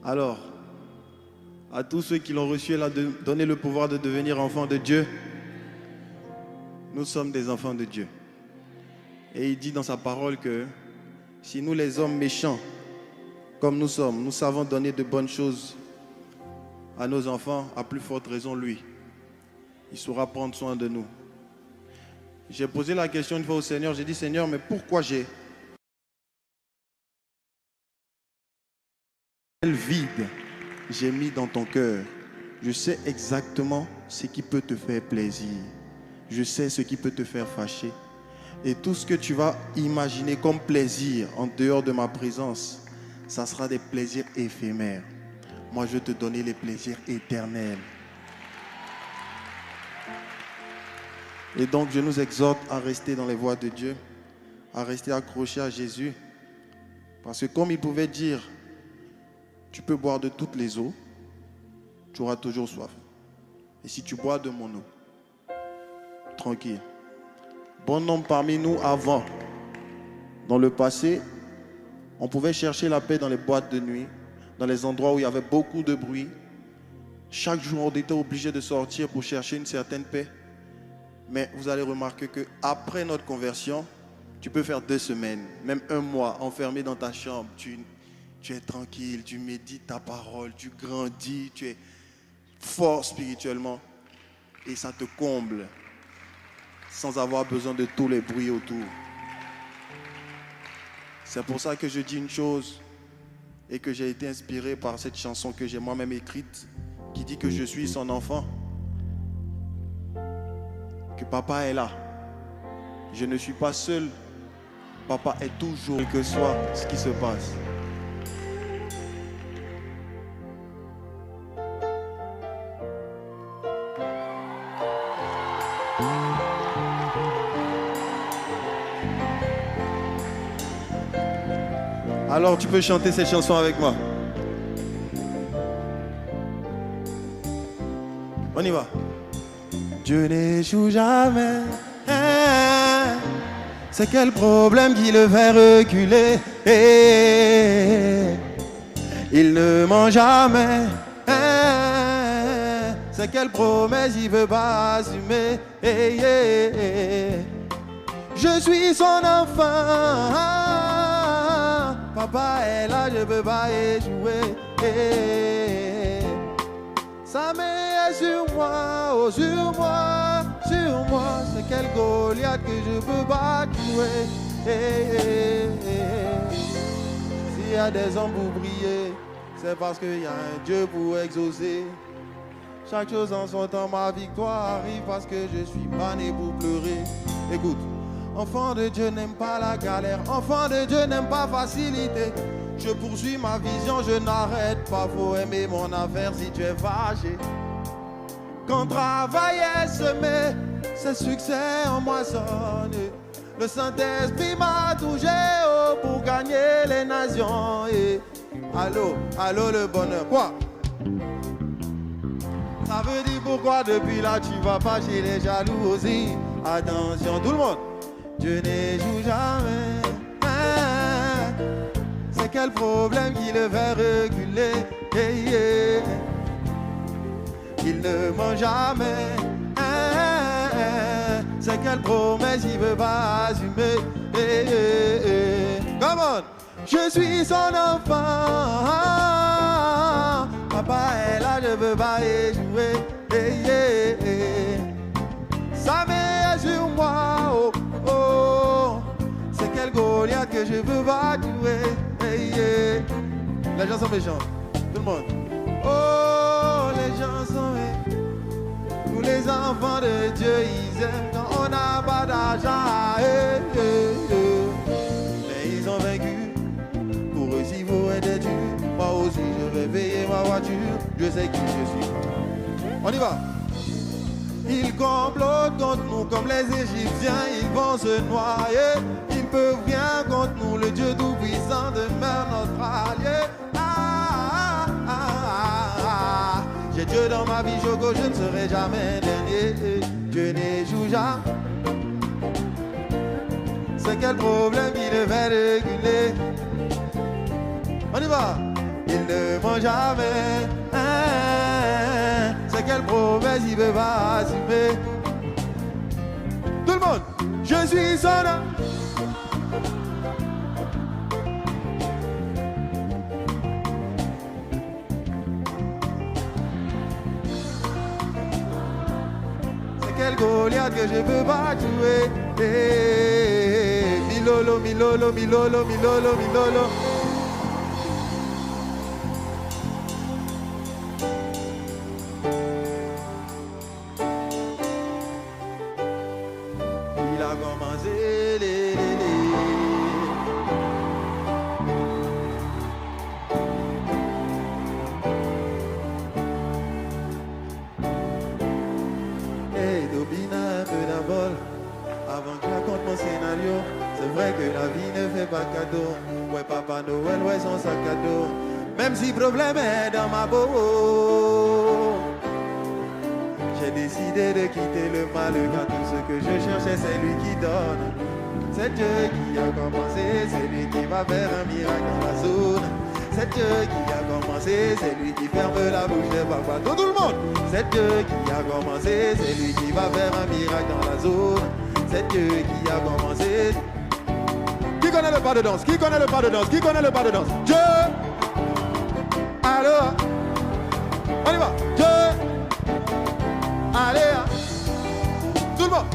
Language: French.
Alors, à tous ceux qui l'ont reçu, elle a donné le pouvoir de devenir enfants de Dieu. Nous sommes des enfants de Dieu. Et il dit dans sa parole que si nous les hommes méchants, comme nous sommes, nous savons donner de bonnes choses à nos enfants, à plus forte raison lui. Il saura prendre soin de nous. J'ai posé la question une fois au Seigneur, j'ai dit Seigneur, mais pourquoi quel vide j'ai mis dans ton cœur? Je sais exactement ce qui peut te faire plaisir. Je sais ce qui peut te faire fâcher. Et tout ce que tu vas imaginer comme plaisir en dehors de ma présence, ça sera des plaisirs éphémères. Moi, je vais te donner les plaisirs éternels. Et donc, je nous exhorte à rester dans les voies de Dieu, à rester accrochés à Jésus. Parce que comme il pouvait dire, tu peux boire de toutes les eaux, tu auras toujours soif. Et si tu bois de mon eau, tranquille. Bon nombre parmi nous avant, dans le passé, on pouvait chercher la paix dans les boîtes de nuit, dans les endroits où il y avait beaucoup de bruit. Chaque jour, on était obligé de sortir pour chercher une certaine paix. Mais vous allez remarquer qu'après notre conversion, tu peux faire 2 semaines, même 1 mois, enfermé dans ta chambre. Tu es tranquille, tu médites ta parole, tu grandis, tu es fort spirituellement. Et ça te comble, sans avoir besoin de tous les bruits autour. C'est pour ça que je dis une chose et que j'ai été inspiré par cette chanson que j'ai moi-même écrite, qui dit que je suis son enfant. Que papa est là. Je ne suis pas seul. Papa est toujours, quel que soit ce qui se passe. Alors tu peux chanter cette chanson avec moi. On y va. Dieu n'échoue jamais. C'est quel problème qui le fait reculer? Il ne ment jamais. C'est quelle promesse il veut pas assumer? Je suis son enfant. Papa est là, je peux pas échouer. Sa main est sur moi, oh sur moi, sur moi. C'est quel Goliath que je peux pas tuer. S'il y a des hommes pour briller, c'est parce qu'il y a un Dieu pour exaucer. Chaque chose en son temps, ma victoire arrive parce que je suis pas né pour pleurer. Écoute, enfant de Dieu n'aime pas la galère, enfant de Dieu n'aime pas facilité. Je poursuis ma vision, je n'arrête pas, faut aimer mon affaire si tu es fâché. Quand travail est semé, c'est succès en moissonne. Le Saint-Esprit m'a touché pour gagner les nations. Allô, allô le bonheur, quoi? Ça veut dire pourquoi depuis là tu vas pas chez les jaloux aussi. Attention tout le monde, Dieu n'échoue jamais. C'est quel problème qui le fait reculer? Il ne ment jamais. C'est quelle promesse il veut pas assumer? Come on! Je suis son enfant. Papa est là, je veux pas échouer. Sa main est sur moi. Oh, oh. C'est quel Goliath que je veux pas tuer. Les gens sont méchants. Tout le monde. Oh, les gens sont méchants. Tous les enfants de Dieu, ils aiment quand on n'a pas d'argent. Mais ils ont vaincu. Pour eux, s'il faut être dur, moi aussi je vais veiller ma voiture. Je sais qui je suis. On y va. Ils complotent contre nous comme les Égyptiens. Ils vont se noyer. Ils ne peuvent rien contre nous. Le Dieu tout-puissant demeure notre allié. J'ai Dieu dans ma vie, Jogo, je ne serai jamais dernier. Dieu n'échoue jamais. C'est quel problème qui le fait reculer? On y va. il ne ment jamais. C'est quelle promesse il veut pas assumer. Tout le monde, je suis son homme. Quel Goliath que je peux pas tuer. Milolo, milolo, milolo, milolo, milolo. Il a commencé les. Avant que je raconte mon scénario, c'est vrai que la vie ne fait pas cadeau. Ouais, Papa Noël, ouais, son sac à dos. Même si le problème est dans ma peau, j'ai décidé de quitter le mal, car tout ce que je cherchais, c'est lui qui donne. C'est Dieu qui a commencé, c'est lui qui va faire un miracle dans la zone. C'est Dieu qui a commencé, c'est lui qui ferme la bouche de papa. Tout le monde! C'est Dieu qui a commencé, c'est lui qui va faire un miracle dans la zone. C'est Dieu qui a commencé. Qui connaît le pas de danse? Qui connaît le pas de danse? Qui connaît le pas de danse? Dieu! Alors, on y va! Dieu! Allez! Tout le monde!